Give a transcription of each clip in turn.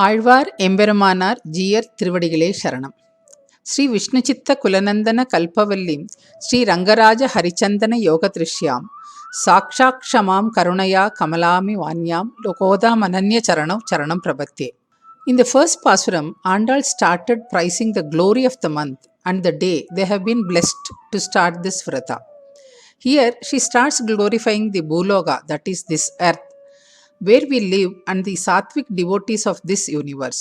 ஆழ்வார் எம்பெருமானார் ஜீயர் திருவடிகளே சரணம். ஸ்ரீ விஷ்ணுசித்த குலநந்தன கல்பவல்லீம் ஸ்ரீ ரங்கராஜ ஹரிச்சந்தன யோகதிருஷ்யாம் சாக்ஷாக்ஷமாம் கருணையா கமலாமி வான்யாம் லோகோதாமனன்ய சரணம் சரணம் பிரபத்தே. In the first Pasuram, Andal started praising the glory of the month and the day they have been blessed to start this vrata. Here she starts glorifying the Bhuloga, that is this earth, where we live, and the sattvic devotees of this universe.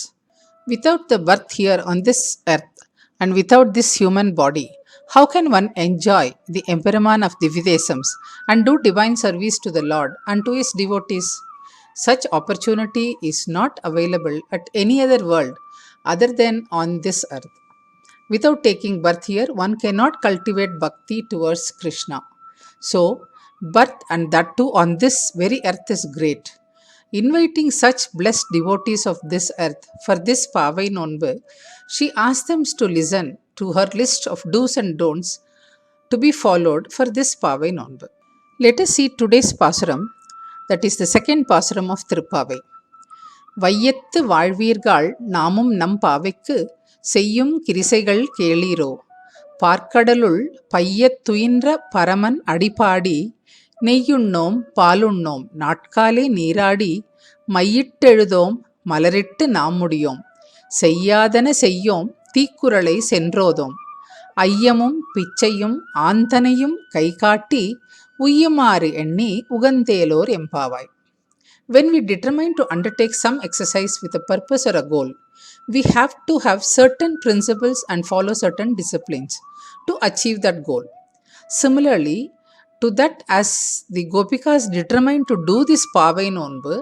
Without the birth here on this earth and without this human body, how can one enjoy the empowerment of Dividesams and do divine service to the Lord and to his devotees? Such opportunity is not available at any other world other than on this earth. Without taking birth here, one cannot cultivate bhakti towards Krishna. So, birth and that too on this very earth is great. Inviting such blessed devotees of this earth for this Pavai Nonbu, she asked them to listen to her list of do's and don'ts to be followed for this Pavai Nonbu. Let us see today's Pasuram, that is the second Pasuram of Tiruppavai. வையத்து வாழ்வீர்கள் நாமும் நம் பாவைக்கு செய்யும் கிரிசைகள் கேளீரோ பார்க்கடலுள் பையத் துயின்ற பரமன் அடிபாடி நெய்யுண்ணோம் பாலுண்ணோம் நாட்காலே நீராடி மையிட்டெழுதோம் மலரிட்டு நாம் முடியோம் செய்யாதன செய்யோம் தீக்குறளை சென்றோதோம் ஐயமும் பிச்சையும் ஆந்தனையும் கைகாட்டி உய்யுமாறு எண்ணி உகந்தேலோர் எம்பாவாய். When we determine to undertake some exercise with a purpose or a goal, we have to have certain principles and follow certain disciplines to achieve that goal. Similarly, to that as the Gopikas determined to do this Pavai Nonbu,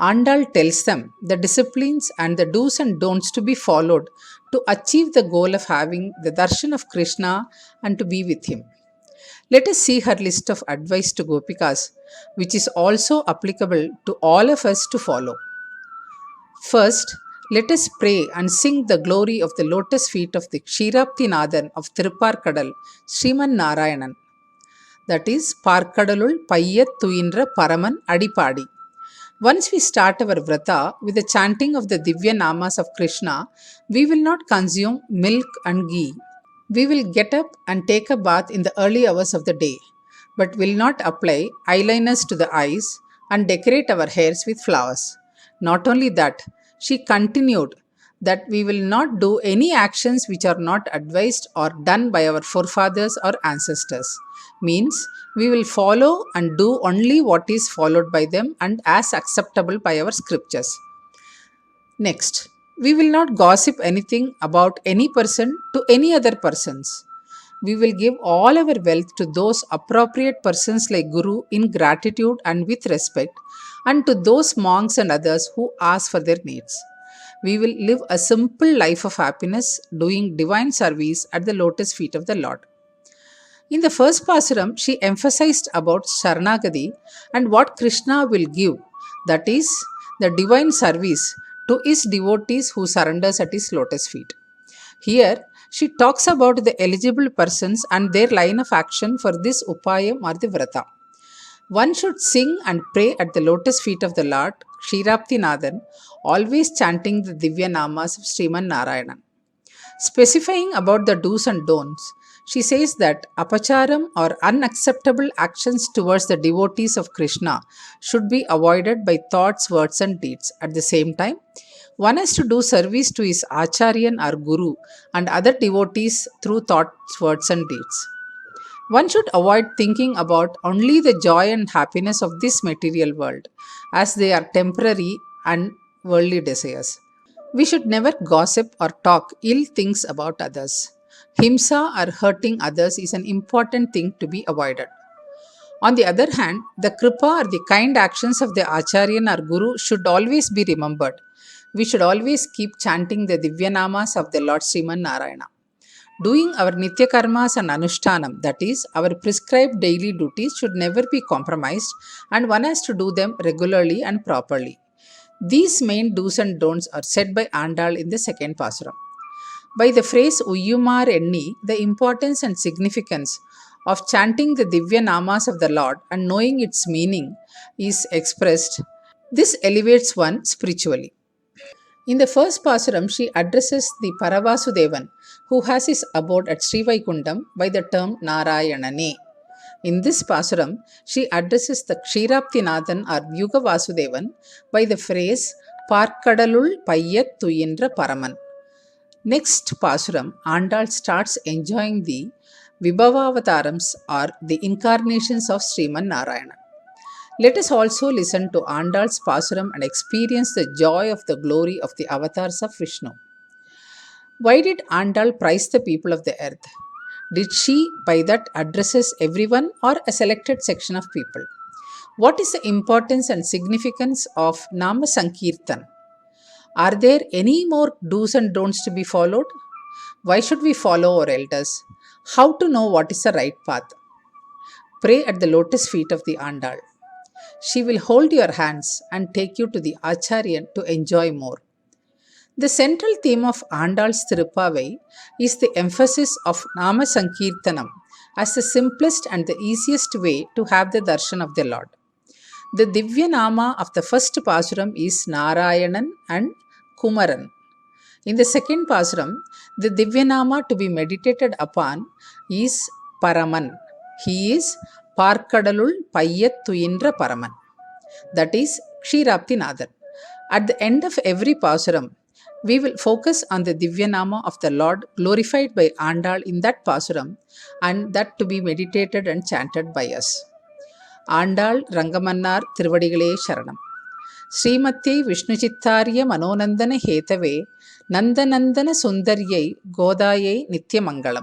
Andal tells them the disciplines and the do's and don'ts to be followed to achieve the goal of having the darshan of Krishna and to be with him. Let us see her list of advice to Gopikas, which is also applicable to all of us to follow. First, let us pray and sing the glory of the lotus feet of the Ksheeraptinathan of Tirupparkadal, Sriman Narayanan. That is, Parkadalul Payyat Tuyindra Paraman Adipadi. Once we start our vrata with the chanting of the Divya Namas of Krishna, we will not consume milk and ghee. We will get up and take a bath in the early hours of the day, but will not apply eyeliners to the eyes and decorate our hairs with flowers. Not only that, she continued that we will not do any actions which are not advised or done by our forefathers or ancestors. Means, we will follow and do only what is followed by them and as acceptable by our scriptures. Next, we will not gossip anything about any person to any other persons. We will give all our wealth to those appropriate persons like Guru in gratitude and with respect, and to those monks and others who ask for their needs. We will live a simple life of happiness, doing divine service at the lotus feet of the Lord. In the first Pasuram, she emphasized about Sharanagati and what Krishna will give, that is, the divine service to his devotees who surrenders at his lotus feet. Here, she talks about the eligible persons and their line of action for this Upayam or the Vrata. One should sing and pray at the lotus feet of the Lord, Ksheeraptinathan, always chanting the Divya Namas of Sriman Narayanan. Specifying about the do's and don'ts, she says that apacharam or unacceptable actions towards the devotees of Krishna should be avoided by thoughts, words and deeds. At the same time, one has to do service to his acharyan or guru and other devotees through thoughts, words and deeds. One should avoid thinking about only the joy and happiness of this material world, as they are temporary and worldly desires. We should never gossip or talk ill things about others. Himsa or hurting others is an important thing to be avoided. On the other hand, the kripa or the kind actions of the acharyan or guru should always be remembered. We should always keep chanting the Divya Namas of the Lord Sriman Narayana. Doing our Nitya Karmas and Anushtanam, that is, our prescribed daily duties, should never be compromised, and one has to do them regularly and properly. These main do's and don'ts are said by Andal in the second Pasuram. By the phrase Uyyumar Enni, the importance and significance of chanting the Divya Namas of the Lord and knowing its meaning is expressed. This elevates one spiritually. In the first Pasuram, she addresses the Paravasudevan who has his abode at Srivaikuntham by the term Narayanane. In this Pasuram, she addresses the Kshiraptinathan or Vyuga Vasudevan by the phrase Parkadalul Payyat Tuyindra Paraman. Next Pasuram, Andal starts enjoying the Vibhavavatarams or the incarnations of Sriman Narayana. Let us also listen to Andal's Pasuram and experience the joy of the glory of the avatars of Vishnu. Why did Andal praise the people of the earth? Did she by that addresses everyone or a selected section of people? What is the importance and significance of Nama Sankirtan? Are there any more do's and don'ts to be followed? Why should we follow our elders? How to know what is the right path? Pray at the lotus feet of the Andal. She will hold your hands and take you to the Acharyan to enjoy more. The central theme of Andal's Tiruppavai is the emphasis of Nama Sankirtanam as the simplest and the easiest way to have the darshan of the Lord. The Divya Nama of the first Pasuram is Narayanan and Kumaran. In the second Pasuram, the Divya Nama to be meditated upon is Paraman. He is Parkadalul Payyat Tuyindra Paraman. That is Kshiraptinathan. At the end of every Pasuram, we will focus on the Divya Nama of the Lord glorified by Andal in that Pasuram and that to be meditated and chanted by us. Andal Rangamannar Tiruvadigalai Sharanam. Srimati Vishnuchittarya Manonandana Hetave Nandanandana Sundaryai Godayai Nityamangalam.